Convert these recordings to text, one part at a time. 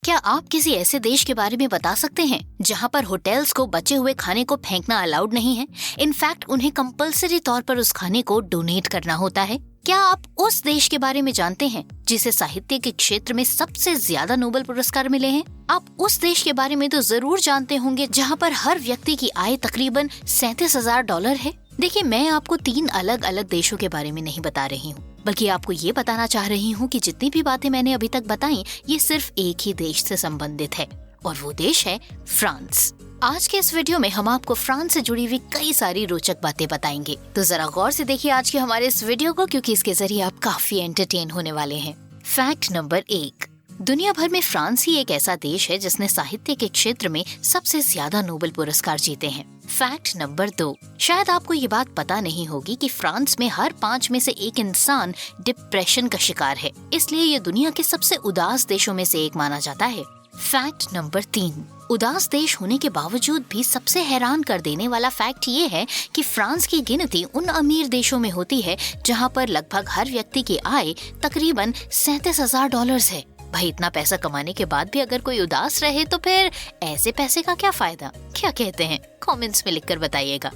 क्या आप किसी ऐसे देश के बारे में बता सकते हैं जहां पर होटल्स को बचे हुए खाने को फेंकना अलाउड नहीं है? इनफैक्ट उन्हें कंपल्सरी तौर पर उस खाने को डोनेट करना होता है। क्या आप उस देश के बारे में जानते हैं जिसे साहित्य के क्षेत्र में सबसे ज्यादा नोबेल पुरस्कार मिले हैं? आप उस देश के बारे में तो जरूर जानते होंगे जहां पर हर व्यक्ति की आय तकरीबन $37,000 है। देखिए, मैं आपको 3 अलग अलग देशों के बारे में नहीं बता रही हूँ, बल्कि आपको ये बताना चाह रही हूँ कि जितनी भी बातें मैंने अभी तक बताई ये सिर्फ एक ही देश से संबंधित है और वो देश है फ्रांस। आज के इस वीडियो में हम आपको फ्रांस से जुड़ी हुई कई सारी रोचक बातें बताएंगे, तो जरा गौर से देखिए आज के हमारे इस वीडियो को, क्योंकि इसके जरिए आप काफी एंटरटेन होने वाले हैं। फैक्ट नंबर 1, दुनिया भर में फ्रांस ही एक ऐसा देश है जिसने साहित्य के क्षेत्र में सबसे ज्यादा नोबेल पुरस्कार जीते हैं। फैक्ट नंबर 2, शायद आपको ये बात पता नहीं होगी कि फ्रांस में हर 5 में से एक इंसान डिप्रेशन का शिकार है, इसलिए ये दुनिया के सबसे उदास देशों में से एक माना जाता है। फैक्ट नंबर 3, उदास देश होने के बावजूद भी सबसे हैरान कर देने वाला फैक्ट ये है कि फ्रांस की गिनती उन अमीर देशों में होती है जहां पर लगभग हर व्यक्ति की आय तकरीबन $37,000 है। भाई, इतना पैसा कमाने के बाद भी अगर कोई उदास रहे तो फिर ऐसे पैसे का क्या फायदा? क्या कहते हैं? कमेंट्स में लिखकर बताइएगा।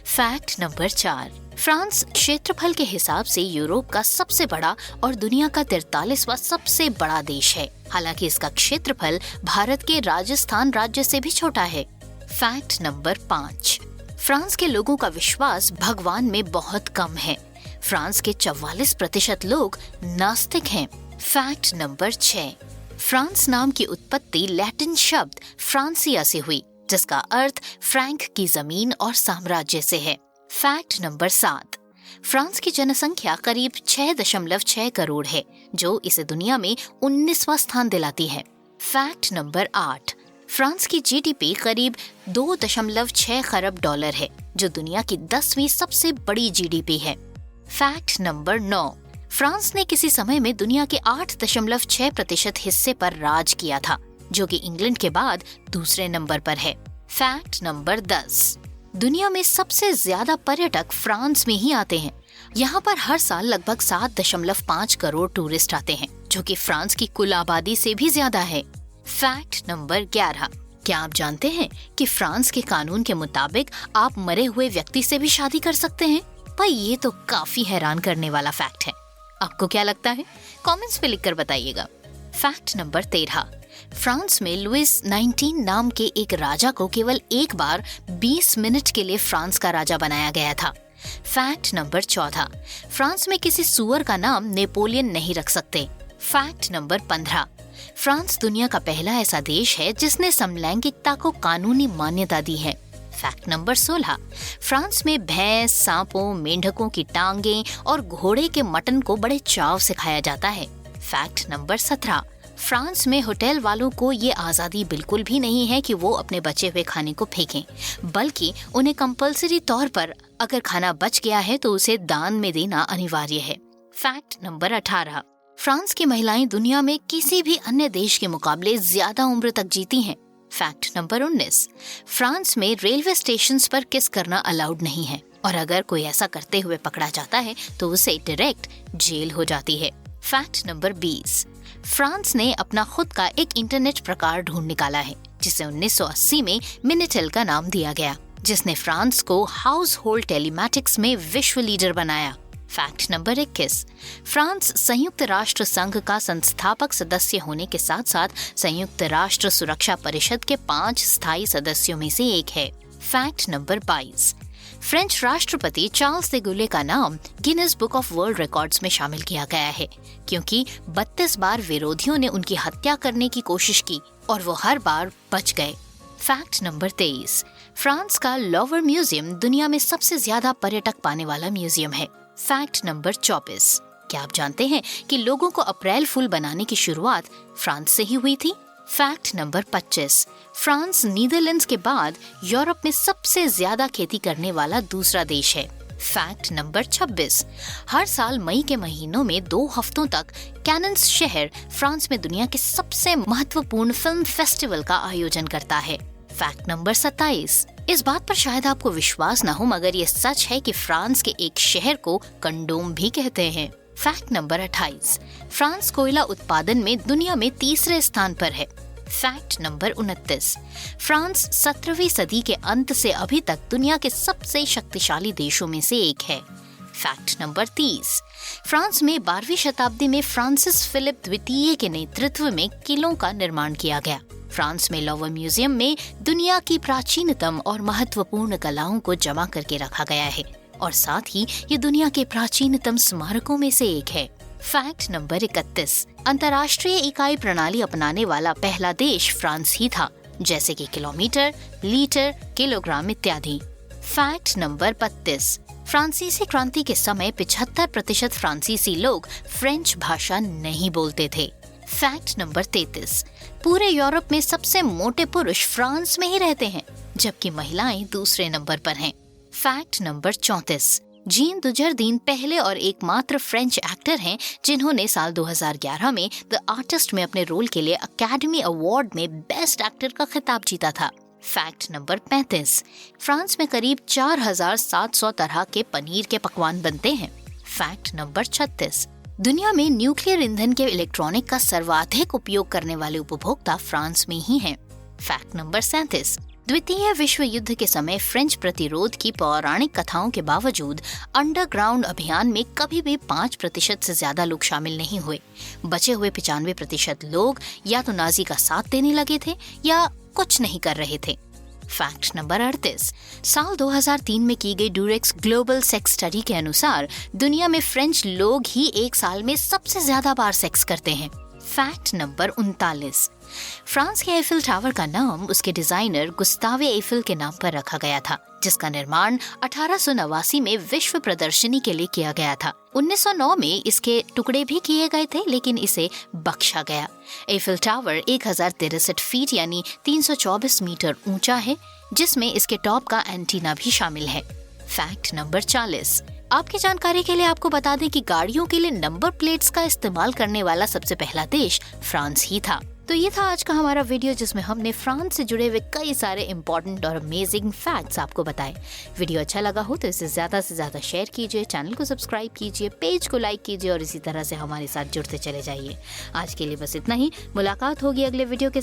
फैक्ट नंबर 4, फ्रांस क्षेत्रफल के हिसाब से यूरोप का सबसे बड़ा और दुनिया का 43वां सबसे बड़ा देश है। हालांकि इसका क्षेत्रफल भारत के राजस्थान राज्य से भी छोटा है। फैक्ट नंबर 5, फ्रांस के लोगों का विश्वास भगवान में बहुत कम है। फ्रांस के 44% लोग नास्तिक हैं। फैक्ट नंबर 6, फ्रांस नाम की उत्पत्ति लैटिन शब्द फ्रांसिया से हुई, जिसका अर्थ फ्रैंक की जमीन और साम्राज्य से है। फैक्ट नंबर 7, फ्रांस की जनसंख्या करीब 6.6 करोड़ है, जो इसे दुनिया में 19वां स्थान दिलाती है। फैक्ट नंबर 8, फ्रांस की जीडीपी करीब $2.6 खरब है, जो दुनिया की 10वीं सबसे बड़ी जीडीपी है। फैक्ट नंबर 9, फ्रांस ने किसी समय में दुनिया के 8.6% हिस्से पर राज किया था, जो कि इंग्लैंड के बाद दूसरे नंबर पर है। फैक्ट नंबर 10, दुनिया में सबसे ज्यादा पर्यटक फ्रांस में ही आते हैं। यहाँ पर हर साल लगभग 7.5 करोड़ टूरिस्ट आते हैं, जो कि फ्रांस की कुल आबादी से भी ज्यादा है। फैक्ट नंबर 11, क्या आप जानते हैं कि फ्रांस के कानून के मुताबिक आप मरे हुए व्यक्ति से भी शादी कर सकते हैं? भाई, ये तो काफी हैरान करने वाला फैक्ट है। आपको क्या लगता है? कमेंट्स पे लिखकर बताइएगा। फैक्ट नंबर 13, फ्रांस में लुइस 19 नाम के एक राजा को केवल एक बार 20 मिनट के लिए फ्रांस का राजा बनाया गया था। फैक्ट नंबर 14, फ्रांस में किसी सुअर का नाम नेपोलियन नहीं रख सकते। फैक्ट नंबर 15, फ्रांस दुनिया का पहला ऐसा देश है जिसने समलैंगिकता को कानूनी मान्यता दी है। फैक्ट नंबर 16, फ्रांस में भैंस, सांपों, मेंढकों की टांगें और घोड़े के मटन को बड़े चाव से खाया जाता है। फैक्ट नंबर 17, फ्रांस में होटल वालों को ये आज़ादी बिल्कुल भी नहीं है कि वो अपने बचे हुए खाने को फेंकें, बल्कि उन्हें कंपल्सरी तौर पर अगर खाना बच गया है तो उसे दान में देना अनिवार्य है। फैक्ट नंबर 18, फ्रांस की महिलाएं दुनिया में किसी भी अन्य देश के मुकाबले ज्यादा उम्र तक जीती हैं। फैक्ट नंबर 19, फ्रांस में रेलवे स्टेशंस पर किस करना अलाउड नहीं है, और अगर कोई ऐसा करते हुए पकड़ा जाता है तो उसे डायरेक्ट जेल हो जाती है। फैक्ट नंबर 20, फ्रांस ने अपना खुद का एक इंटरनेट प्रकार ढूंढ निकाला है, जिसे 1980 में मिनिटेल का नाम दिया गया, जिसने फ्रांस को हाउस होल्ड टेलीमैटिक्स में विश्व लीडर बनाया। फैक्ट नंबर 21, फ्रांस संयुक्त राष्ट्र संघ का संस्थापक सदस्य होने के साथ साथ संयुक्त राष्ट्र सुरक्षा परिषद के 5 स्थायी सदस्यों में से एक है। फैक्ट नंबर 22, फ्रेंच राष्ट्रपति चार्ल्स de Gaulle का नाम Guinness book of world records में शामिल किया गया है, क्योंकि 32 बार विरोधियों ने उनकी हत्या करने की कोशिश की और वो हर बार बच गए। फैक्ट नंबर 23, फ्रांस का लॉवर म्यूजियम दुनिया में सबसे ज्यादा पर्यटक पाने वाला म्यूजियम है। फैक्ट नंबर 24, क्या आप जानते हैं कि लोगों को अप्रैल फूल बनाने की शुरुआत फ्रांस से ही हुई थी? फैक्ट नंबर 25, फ्रांस नीदरलैंड्स के बाद यूरोप में सबसे ज्यादा खेती करने वाला दूसरा देश है। फैक्ट नंबर 26, हर साल मई के महीनों में 2 हफ्तों तक कैनन्स शहर फ्रांस में दुनिया के सबसे महत्वपूर्ण फिल्म फेस्टिवल का आयोजन करता है। फैक्ट नंबर 27, इस बात पर शायद आपको विश्वास न हो, मगर ये सच है कि फ्रांस के एक शहर को कंडोम भी कहते हैं। फैक्ट नंबर 28, फ्रांस कोयला उत्पादन में दुनिया में तीसरे स्थान पर है। फैक्ट नंबर 29, फ्रांस 17वीं सदी के अंत से अभी तक दुनिया के सबसे शक्तिशाली देशों में से एक है। फैक्ट नंबर 30, फ्रांस में 12वीं शताब्दी में फ्रांसिस फिलिप द्वितीय के नेतृत्व में किलों का निर्माण किया गया। फ्रांस में लॉवर म्यूजियम में दुनिया की प्राचीनतम और महत्वपूर्ण कलाओं को जमा करके रखा गया है और साथ ही ये दुनिया के प्राचीनतम स्मारकों में से एक है। फैक्ट नंबर 31, अंतर्राष्ट्रीय इकाई प्रणाली अपनाने वाला पहला देश फ्रांस ही था, जैसे कि किलोमीटर, लीटर, किलोग्राम इत्यादि। फैक्ट नंबर 32, फ्रांसीसी क्रांति के समय 75% फ्रांसीसी लोग फ्रेंच भाषा नहीं बोलते थे। फैक्ट नंबर 33, पूरे यूरोप में सबसे मोटे पुरुष फ्रांस में ही रहते हैं, जबकि महिलाएं दूसरे नंबर पर हैं। फैक्ट नंबर 34, जीन दुजरदीन पहले और एकमात्र फ्रेंच एक्टर हैं जिन्होंने साल 2011 में द आर्टिस्ट में अपने रोल के लिए अकेडमी अवार्ड में बेस्ट एक्टर का खिताब जीता था। फैक्ट नंबर 35, फ्रांस में करीब 4700 तरह के पनीर के पकवान बनते हैं। फैक्ट नंबर 36, दुनिया में न्यूक्लियर ईंधन के इलेक्ट्रॉनिक का सर्वाधिक उपयोग करने वाले उपभोक्ता फ्रांस में ही हैं। फैक्ट नंबर 37, द्वितीय विश्व युद्ध के समय फ्रेंच प्रतिरोध की पौराणिक कथाओं के बावजूद अंडरग्राउंड अभियान में कभी भी 5% से ज्यादा लोग शामिल नहीं हुए। बचे हुए 95% लोग या तो नाजी का साथ देने लगे थे या कुछ नहीं कर रहे थे। फैक्ट नंबर 38, साल 2003 में की गई ड्यूरेक्स ग्लोबल सेक्स स्टडी के अनुसार दुनिया में फ्रेंच लोग ही एक साल में सबसे ज्यादा बार सेक्स करते हैं। फैक्ट नंबर 39, फ्रांस के एफिल टावर का नाम उसके डिजाइनर गुस्तावे एफिल के नाम पर रखा गया था, जिसका निर्माण 1889 में विश्व प्रदर्शनी के लिए किया गया था। 1909 में इसके टुकड़े भी किए गए थे, लेकिन इसे बख्शा गया। एफिल टावर 1063 फीट यानी 324 मीटर ऊंचा है, जिसमें इसके टॉप का एंटीना भी शामिल है। फैक्ट नंबर 40, आपकी जानकारी के लिए आपको बता दें कि गाड़ियों के लिए नंबर प्लेट्स का इस्तेमाल करने वाला सबसे पहला देश फ्रांस ही था। तो ये था आज का हमारा वीडियो, जिसमें हमने फ्रांस से जुड़े हुए कई सारे इंपॉर्टेंट और अमेजिंग फैक्ट्स आपको बताए। वीडियो अच्छा लगा हो तो इसे ज्यादा से ज्यादा शेयर कीजिए, चैनल को सब्सक्राइब कीजिए, पेज को लाइक कीजिए और इसी तरह से हमारे साथ जुड़ते चले जाइए। आज के लिए बस इतना ही। मुलाकात होगी अगले वीडियो के